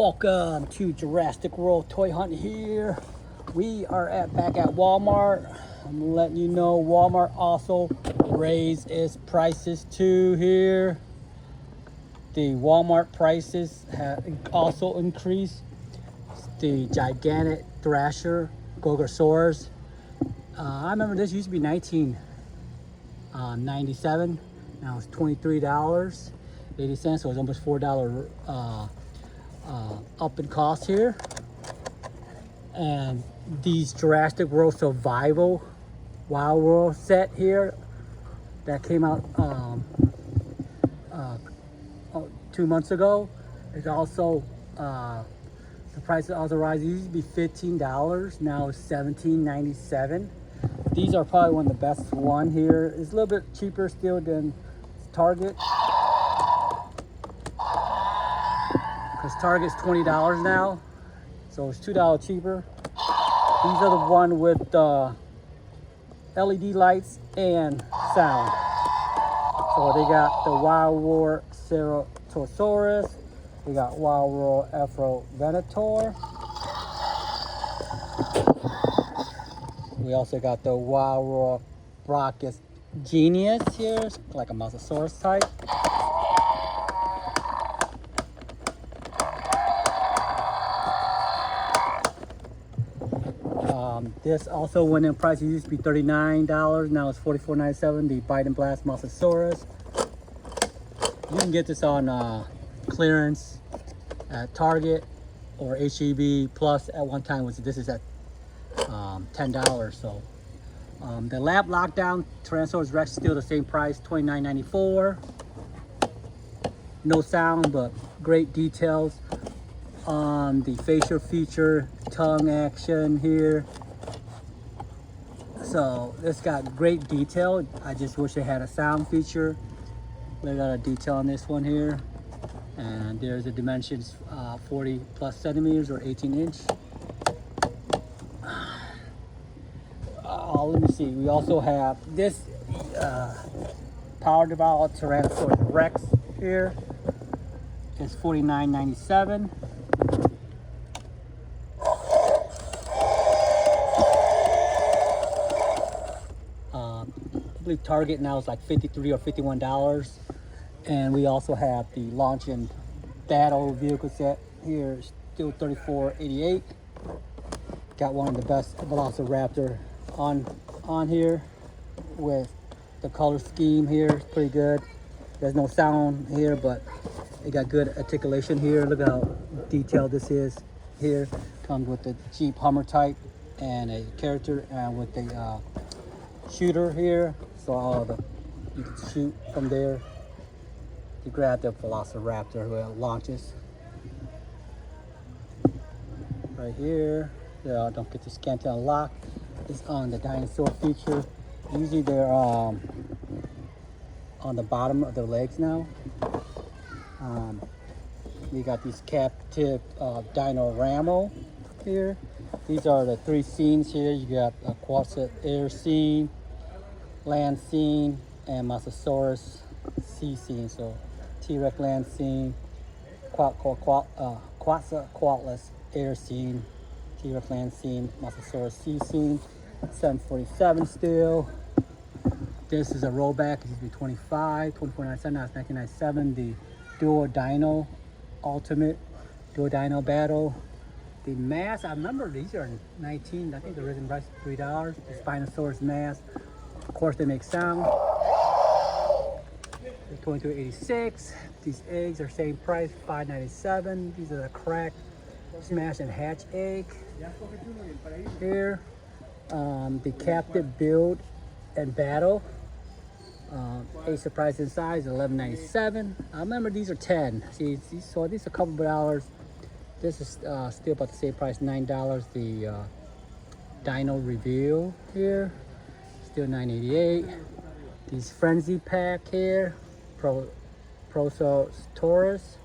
Welcome to Jurassic World Toy Hunt here. We are back at Walmart. I'm letting you know Walmart also raised its prices too here. The Walmart prices have also increased. The gigantic Thrasher GORGOSAURUS. I remember this used to be $19.97. Now it's $23.80, so it's almost $4 up in cost here. And these Jurassic World Survival Wild World set here that came out 2 months ago is also the price is also rising. It used to be $15, now it's $17.97. These are probably one of the best one here. It's a little bit cheaper still than Target, because Target's $20 now, so it's $2 cheaper. These are the one with LED lights and sound. So they got the Wild War Ceratosaurus, we got Wild War Afrovenator. We also got the Wild War Bronchus Genius here, it's like a MOSASAURUS type. This also went in price. It used to be $39, now it's $44.97. The Bite and Blast MOSASAURUS. You can get this on clearance at Target or HEB Plus at one time. This is at $10. So the Lab Lockdown Tyrannosaurus Rex still the same price, $29.94. No sound, but great details on the facial feature, tongue action here. So this got great detail. I just wish it had a sound feature. We got a detail on this one here, and there's the dimensions, 40 plus centimeters or 18 inch. Let me see. We also have this Power Developed Tyrannosaurus Rex here. It's $49.97. I believe Target now is like $53 or $51. And we also have the launching battle vehicle set here, still $34.88. Got one of the best Velociraptor on here with the color scheme here. It's pretty good. There's no sound here, but it got good articulation here. Look how detailed this is here. Comes with the Jeep Hummer type and a character, and with the shooter here, so you can shoot from there. You grab the Velociraptor who launches right here. Don't get this can't unlock. It's on the dinosaur feature. Usually they're on the bottom of their legs now. You got these captive Dinorama here. These are the 3 scenes here. You got a Quasar air scene, land scene, and MOSASAURUS sea scene. So T-Rex land scene, Quasar Quatlas air scene, T-Rex land scene, MOSASAURUS sea scene. 747 still. This is a rollback. It used to be $24.97. Now it's $19.97. The Dual Dino Ultimate Dual Dino Battle. The mask, I remember these are $19. I think the original price is $3. The Spinosaurus mask. Of course, they make sound. They're $22.86. These eggs are same price, $5.97. These are the cracked smash and hatch egg here. The captive build and battle. 8 surprise in size, $11.97. I remember these are 10. See, so these are a couple of dollars. This is still about the same price, $9. The Dino Reveal here, still $9.88. These Frenzy Pack here, Prososaurus,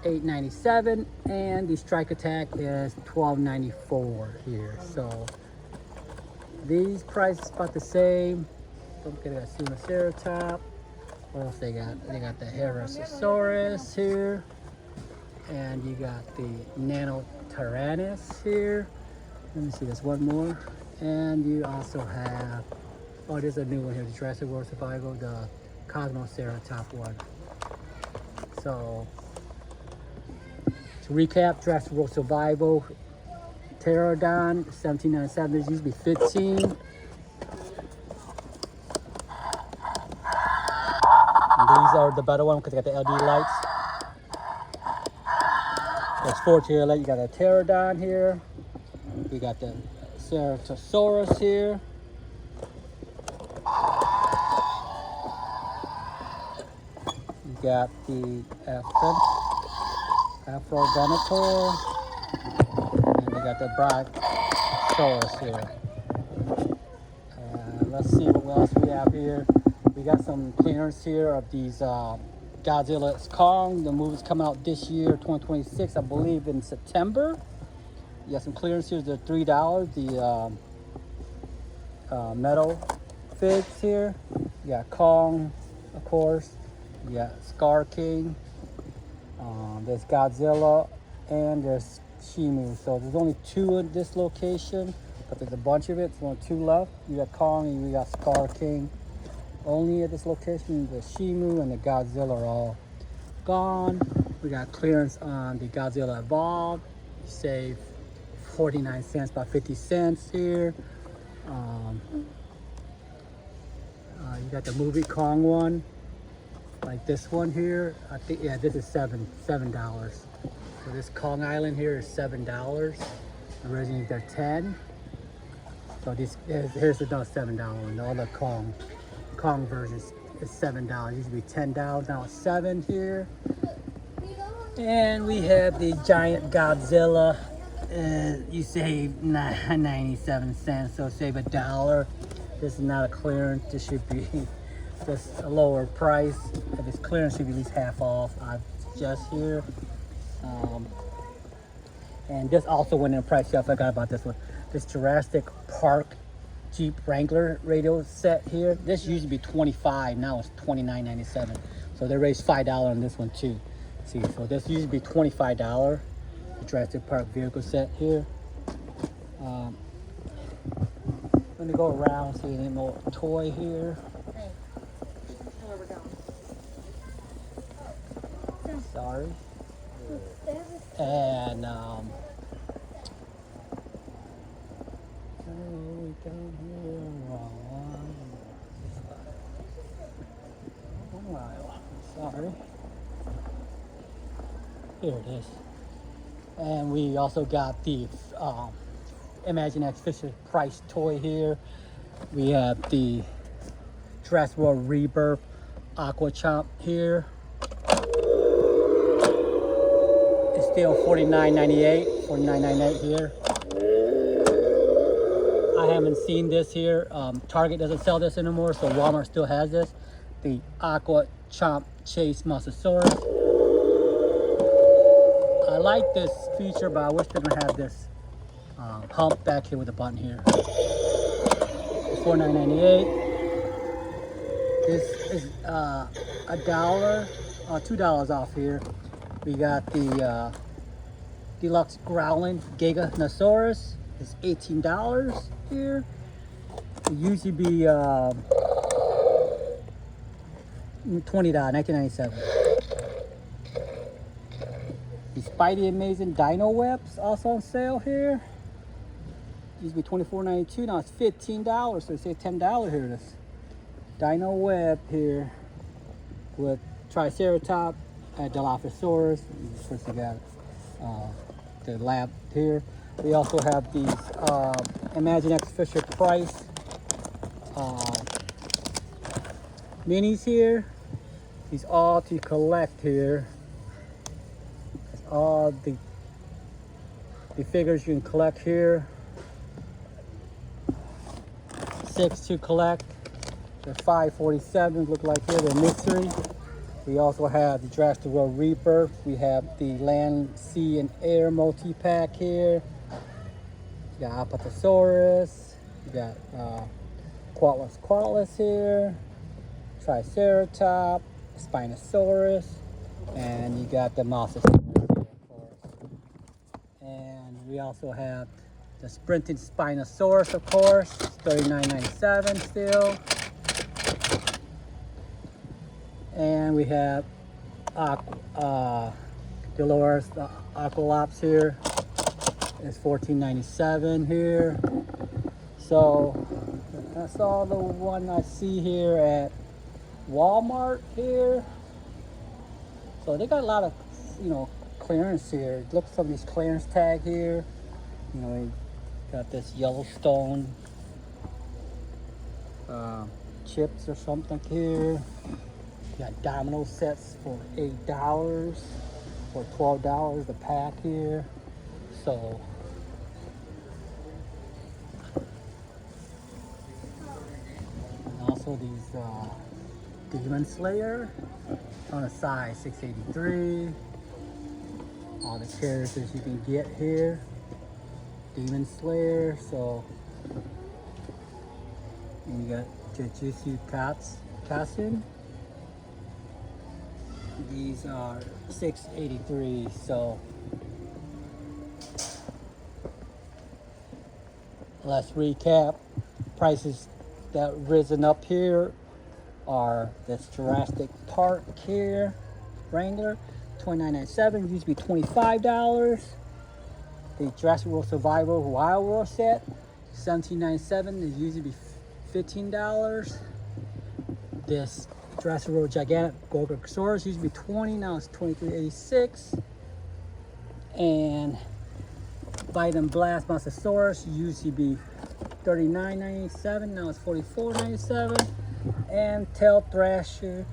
$8.97, and the Strike Attack is $12.94 here. So these prices about the same. Don't get a SPINOSAURUS. What else they got? They got the Herosaurus here. And you got the NANOTYRANNUS here. Let me see, there's one more. And you also have, oh, there's a new one here, the Jurassic World Survival, the COSMOCERATOPS one. So, to recap, Jurassic World Survival, Pterodon, $17.97. These used to be $15. And these are the better one because they got the LED lights. There's 4 tier light. You got a Pterodon here. We got the Ceratosaurus here. You got the Afrovenator. And we got the Brachiosaurus here. Let's see what else we have here. We got some clearance here of these Godzilla x Kong. The movie's coming out this year, 2026, I believe in September. You got some clearance here. They're $3. The metal figs here. You got Kong, of course. You got Scar King. There's Godzilla and there's Shimu. So there's only 2 at this location, but there's a bunch of it. There's only 2 left. You got Kong and you got Scar King. Only at this location, the Shimu and the Godzilla are all gone. We got clearance on the Godzilla Evolved. You save 49 cents, about 50 cents here. You got the movie Kong one, like this one here. I think, yeah, this is $7. So this Kong Island here is $7. Originally they're 10. So this here's another $7 one. The other Kong version is $7. Used to be $10. Now it's $7 here. And we have the giant Godzilla. You save 97 cents, so save $1. This is not a clearance. This should be just a lower price. If it's clearance, it should be at least half off. I suggest here. And this also went in price. Yeah, I forgot about this one. This Jurassic Park Jeep Wrangler radio set here. This used to be $25. Now it's $29.97. So they raised $5 on this one too. See, so this used to be $25. The Jurassic Park vehicle set here. Let me go around, see any more toy here. Hey, where we're going. Sorry. And down here, sorry. Here it is. And we also got the Imaginext Fisher Price toy here. We have the Jurassic World Rebirth Aqua Chomp here. It's still $49.98, $49.98 here. I haven't seen this here. Target doesn't sell this anymore, so Walmart still has this. The Aqua Chomp Chase MOSASAURUS. I like this feature, but I wish they didn't have this hump back here with a button here. It's $49.98. This is $1, $2 off here. We got the Deluxe Growling Giganosaurus. It's $18 here. It used to be $20, $19.97. The Spidey Amazing Dino Webs also on sale here. Used to be $24.92, now it's $15, so save $10 here. This Dino Web here with Triceratops, Dilophosaurus. First we got the lab here. We also have these Imaginext Fisher Price minis here. These all to collect here. That's all the figures you can collect here. 6 to collect. They're $5.47. Look like here. They're mystery. We also have the Jurassic World Rebirth. We have the Land, Sea, and Air multi-pack here. You got Apatosaurus. You got Quatlus here. Triceratops, Spinosaurus, and you got the Mosasaurus here. also have the sprinting Spinosaurus, of course, $39.97 still. And we have Dolores, the Aqualops here. It's $14.97 here. So that's all the one I see here at Walmart here. So they got a lot of, you know, clearance here. Look at some of these clearance tag here. You know, we got this Yellowstone chips or something here. You got domino sets for $8 or $12 a pack here. So and also these Demon Slayer on a size 683. All the characters you can get here. Demon Slayer, so and you got Jujutsu Kaisen. These are 683, so let's recap. Prices that risen up here are this Jurassic Park here, Wrangler, $29.97, used to be $25. The Jurassic World Survival Wild World set, $17.97, it used to be $15. This Jurassic World Gigantic Gorgosaurus used to be $20, now it's $23.86. And Bite and Blast MOSASAURUS used to be $39.97, now it's $44.97. And Tail Thrasher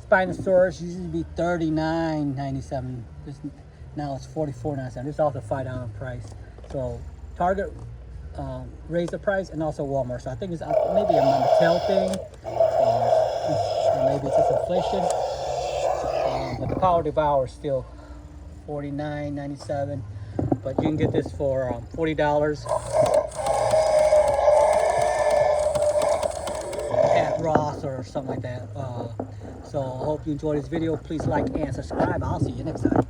Spinosaurus used to be $39.97. Now it's $44.97. This is also a $5 price. So Target raised the price, and also Walmart. So I think it's maybe a Mattel thing, or maybe it's just inflation. But the Power Devour is still $49.97. But you can get this for $40 at Ross or something like that. So I hope you enjoyed this video. Please like and subscribe. I'll see you next time.